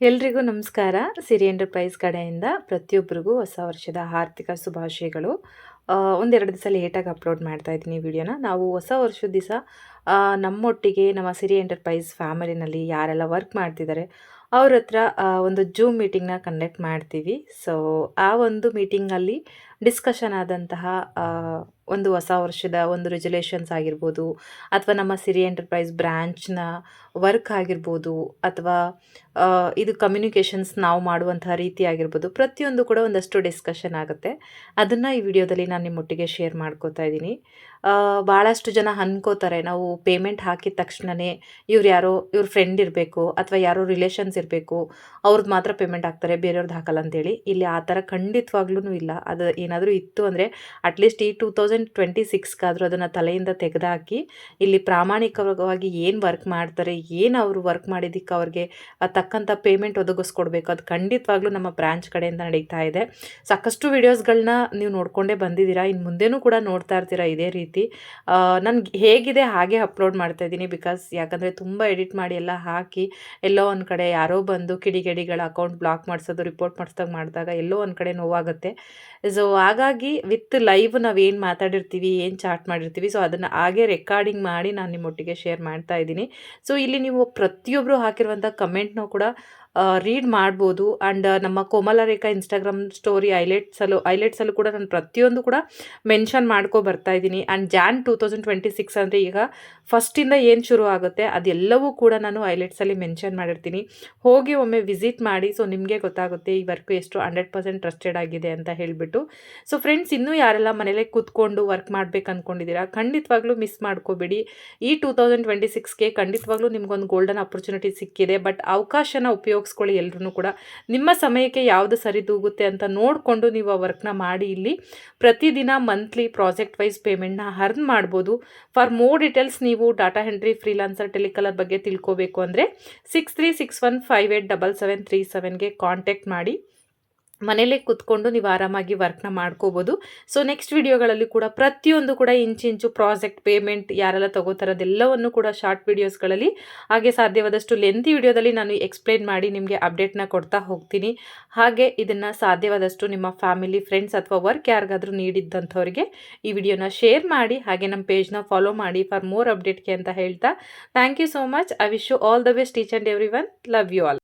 ಎಲ್ರಿಗೂ ನಮಸ್ಕಾರ. ಸಿರಿ ಎಂಟರ್ಪ್ರೈಸ್ ಕಡೆಯಿಂದ ಪ್ರತಿಯೊಬ್ಬರಿಗೂ ಹೊಸ ವರ್ಷದ ಆರ್ಥಿಕ ಶುಭಾಶಯಗಳು. ಒಂದೆರಡು ದಿವಸ ಲೇಟಾಗಿ ಅಪ್ಲೋಡ್ ಮಾಡ್ತಾ ಇದ್ದೀನಿ ವಿಡಿಯೋನ. ನಾವು ಹೊಸ ವರ್ಷದ ದಿವಸ ನಮ್ಮೊಟ್ಟಿಗೆ ನಮ್ಮ ಸಿರಿ ಎಂಟರ್ಪ್ರೈಸ್ ಫ್ಯಾಮಿಲಿನಲ್ಲಿ ಯಾರೆಲ್ಲ ವರ್ಕ್ ಮಾಡ್ತಿದ್ದಾರೆ ಅವ್ರ ಹತ್ರ ಒಂದು ಜೂಮ್ ಮೀಟಿಂಗ್ನ ಕಂಡಕ್ಟ್ ಮಾಡ್ತೀವಿ. ಸೊ ಆ ಒಂದು ಮೀಟಿಂಗಲ್ಲಿ ಡಿಸ್ಕಷನ್ ಆದಂತಹ ಒಂದು ಹೊಸ ವರ್ಷದ ಒಂದು ರೆಜುಲೇಷನ್ಸ್ ಆಗಿರ್ಬೋದು, ಅಥವಾ ನಮ್ಮ ಸಿರಿ ಎಂಟರ್ಪ್ರೈಸ್ ಬ್ರ್ಯಾಂಚ್ನ ವರ್ಕ್ ಆಗಿರ್ಬೋದು, ಅಥವಾ ಇದು ಕಮ್ಯುನಿಕೇಷನ್ಸ್ ನಾವು ಮಾಡುವಂತಹ ರೀತಿ ಆಗಿರ್ಬೋದು, ಪ್ರತಿಯೊಂದು ಕೂಡ ಒಂದಷ್ಟು ಡಿಸ್ಕಷನ್ ಆಗುತ್ತೆ. ಅದನ್ನು ಈ ವಿಡಿಯೋದಲ್ಲಿ ನಾನು ನಿಮ್ಮೊಟ್ಟಿಗೆ ಶೇರ್ ಮಾಡ್ಕೋತಾ ಇದ್ದೀನಿ. ಭಾಳಷ್ಟು ಜನ ಅನ್ಕೋತಾರೆ, ನಾವು ಪೇಮೆಂಟ್ ಹಾಕಿದ ತಕ್ಷಣವೇ ಇವ್ರ ಫ್ರೆಂಡ್ ಇರಬೇಕು ಅಥವಾ ಯಾರೋ ರಿಲೇಷನ್ಸ್ ಇರಬೇಕು, ಅವ್ರದ್ದು ಮಾತ್ರ ಪೇಮೆಂಟ್ ಹಾಕ್ತಾರೆ, ಬೇರೆಯವ್ರದ್ದು ಹಾಕಲ್ಲ ಅಂತೇಳಿ. ಇಲ್ಲಿ ಆ ಥರ ಖಂಡಿತವಾಗ್ಲೂ ಇಲ್ಲ. ಅದು ಏನಾದರೂ ಇತ್ತು ಅಂದರೆ ಅಟ್ಲೀಸ್ಟ್ ಈ 2026 ಅದನ್ನು ತಲೆಯಿಂದ ತೆಗೆದುಹಾಕಿ ಇಲ್ಲಿ ಪ್ರಾಮಾಣಿಕವಾಗಿ ಏನು ವರ್ಕ್ ಮಾಡ್ತಾರೆ, ಏನು ಅವರು ವರ್ಕ್ ಮಾಡಿದ್ದಕ್ಕೆ ಅವ್ರಿಗೆ ತಕ್ಕಂಥ ಪೇಮೆಂಟ್ ಒದಗಿಸ್ಕೊಡ್ಬೇಕು, ಅದು ಖಂಡಿತವಾಗ್ಲೂ ನಮ್ಮ ಬ್ರಾಂಚ್ ಕಡೆಯಿಂದ ನಡೀತಾ ಇದೆ. ಸಾಕಷ್ಟು ವಿಡಿಯೋಸ್ಗಳನ್ನ ನೀವು ನೋಡ್ಕೊಂಡೇ ಬಂದಿದ್ದೀರಾ, ಇನ್ನು ಮುಂದೆನೂ ಕೂಡ ನೋಡ್ತಾ ಇರ್ತೀರಾ ಇದೇ ರೀತಿ. ನನ್ಗೆ ಹೇಗಿದೆ ಹಾಗೆ ಅಪ್ಲೋಡ್ ಮಾಡ್ತಾ ಇದ್ದೀನಿ. ಯಾಕಂದರೆ ತುಂಬ ಎಡಿಟ್ ಮಾಡಿ ಎಲ್ಲ ಹಾಕಿ ಎಲ್ಲೋ ಒಂದು ಕಡೆ ಯಾರೋ ಬಂದು ಕಿಡಿಗೇಡಿಗಳ ಅಕೌಂಟ್ ಬ್ಲಾಕ್ ಮಾಡಿಸೋದು, ರಿಪೋರ್ಟ್ ಮಾಡಿದಾಗ ಎಲ್ಲೋ ಒಂದು ಕಡೆ ನೋವಾಗುತ್ತೆ. ಸೊ ಹಾಗಾಗಿ ವಿತ್ ಲೈವ್ ನಾವೇನು ಮಾತಾಡಿರ್ತೀವಿ, ಏನು ಚಾಟ್ ಮಾಡಿರ್ತೀವಿ, ಸೊ ಅದನ್ನು ಹಾಗೆ ರೆಕಾರ್ಡಿಂಗ್ ಮಾಡಿ ನಾನು ನಿಮ್ಮೊಟ್ಟಿಗೆ ಶೇರ್ ಮಾಡ್ತಾ ಇದ್ದೀನಿ. ಸೊ ಇಲ್ಲಿ ನೀವು ಪ್ರತಿಯೊಬ್ಬರು ಹಾಕಿರುವಂಥ ಕಮೆಂಟ್ನೂ ಕೂಡ ರೀಡ್ ಮಾಡ್ಬೋದು. ಆ್ಯಂಡ್ ನಮ್ಮ ಕೋಮಲ ರೇಖಾ ಇನ್ಸ್ಟಾಗ್ರಾಮ್ ಸ್ಟೋರಿ ಹೈಲೈಟ್ಸಲ್ಲೂ ಕೂಡ ನಾನು ಪ್ರತಿಯೊಂದು ಕೂಡ ಮೆನ್ಷನ್ ಮಾಡ್ಕೊ ಬರ್ತಾ ಇದ್ದೀನಿ. ಆ್ಯಂಡ್ ಜಾನ್ 2026 ಅಂದರೆ ಈಗ ಫಸ್ಟಿಂದ ಏನು ಶುರು ಆಗುತ್ತೆ ಅದೆಲ್ಲವೂ ಕೂಡ ನಾನು ಹೈಲೈಟ್ಸಲ್ಲಿ ಮೆನ್ಷನ್ ಮಾಡಿರ್ತೀನಿ. ಹೋಗಿ ಒಮ್ಮೆ ವಿಸಿಟ್ ಮಾಡಿ. ಸೊ ನಿಮಗೆ ಗೊತ್ತಾಗುತ್ತೆ ಈ ವರ್ಕು ಎಷ್ಟು 100% ಟ್ರಸ್ಟೆಡ್ ಆಗಿದೆ ಅಂತ ಹೇಳಿಬಿಟ್ಟು. ಸೊ ಫ್ರೆಂಡ್ಸ್, ಇನ್ನೂ ಯಾರೆಲ್ಲ ಮನೇಲೇ ಕೂತ್ಕೊಂಡು ವರ್ಕ್ ಮಾಡ್ಬೇಕು ಅಂದ್ಕೊಂಡಿದ್ದೀರಾ, ಖಂಡಿತವಾಗ್ಲೂ ಮಿಸ್ ಮಾಡ್ಕೋಬೇಡಿ. ಈ 2026ಗೆ ಖಂಡಿತವಾಗ್ಲೂ ನಿಮ್ಗೊಂದು ಗೋಲ್ಡನ್ ಆಪರ್ಚುನಿಟಿ ಸಿಕ್ಕಿದೆ. ಬಟ್ ಅವಕಾಶನ ಉಪಯೋಗಿಸ್ಕೊಳ್ಳಿ. ಎಲ್ಲರೂ ಕೂಡ ನಿಮ್ಮ ಸಮಯಕ್ಕೆ ಯಾವುದು ಸರಿದೂಗುತ್ತೆ ಅಂತ ನೋಡಿಕೊಂಡು ನೀವು ಆ ವರ್ಕ್ನ ಮಾಡಿ. ಇಲ್ಲಿ ಪ್ರತಿದಿನ ಮಂತ್ಲಿ ಪ್ರಾಜೆಕ್ಟ್ ವೈಸ್ ಪೇಮೆಂಟ್ನ ಅರ್ನ್ ಮಾಡ್ಬೋದು. ಫಾರ್ ಮೋರ್ ಡೀಟೇಲ್ಸ್ ನೀವು ಡಾಟಾ ಎಂಟ್ರಿ, ಫ್ರೀಲಾನ್ಸರ್, ಟೆಲಿಕಾಲರ್ ಬಗ್ಗೆ ತಿಳ್ಕೋಬೇಕು ಅಂದರೆ 6361587737ಗೆ ಕಾಂಟ್ಯಾಕ್ಟ್ ಮಾಡಿ. ಮನೇಲೇ ಕೂತ್ಕೊಂಡು ನೀವು ಆರಾಮಾಗಿ ವರ್ಕ್ನ ಮಾಡ್ಕೋಬೋದು. ಸೊ ನೆಕ್ಸ್ಟ್ ವಿಡಿಯೋಗಳಲ್ಲಿ ಕೂಡ ಪ್ರತಿಯೊಂದು ಕೂಡ ಇಂಚು ಪ್ರಾಜೆಕ್ಟ್ ಪೇಮೆಂಟ್ ಯಾರೆಲ್ಲ ತಗೋತಾರದೆಲ್ಲವನ್ನು ಕೂಡ ಶಾರ್ಟ್ ವಿಡಿಯೋಸ್ಗಳಲ್ಲಿ, ಹಾಗೆ ಸಾಧ್ಯವಾದಷ್ಟು ಲೆಂತಿ ವಿಡಿಯೋದಲ್ಲಿ ನಾನು ಎಕ್ಸ್ಪ್ಲೇನ್ ಮಾಡಿ ನಿಮಗೆ ಅಪ್ಡೇಟ್ನ ಕೊಡ್ತಾ ಹೋಗ್ತೀನಿ. ಹಾಗೆ ಇದನ್ನು ಸಾಧ್ಯವಾದಷ್ಟು ನಿಮ್ಮ ಫ್ಯಾಮಿಲಿ, ಫ್ರೆಂಡ್ಸ್ ಅಥವಾ ವರ್ಕ್ ಯಾರಿಗಾದರೂ ನೀಡಿದ್ದಂಥವ್ರಿಗೆ ಈ ವಿಡಿಯೋನ ಶೇರ್ ಮಾಡಿ. ಹಾಗೆ ನಮ್ಮ ಪೇಜ್ನ ಫಾಲೋ ಮಾಡಿ ಫಾರ್ ಮೋರ್ ಅಪ್ಡೇಟ್ಗೆ ಅಂತ ಹೇಳ್ತಾ thank you so much. I wish you all the best, each and every one. Love you all.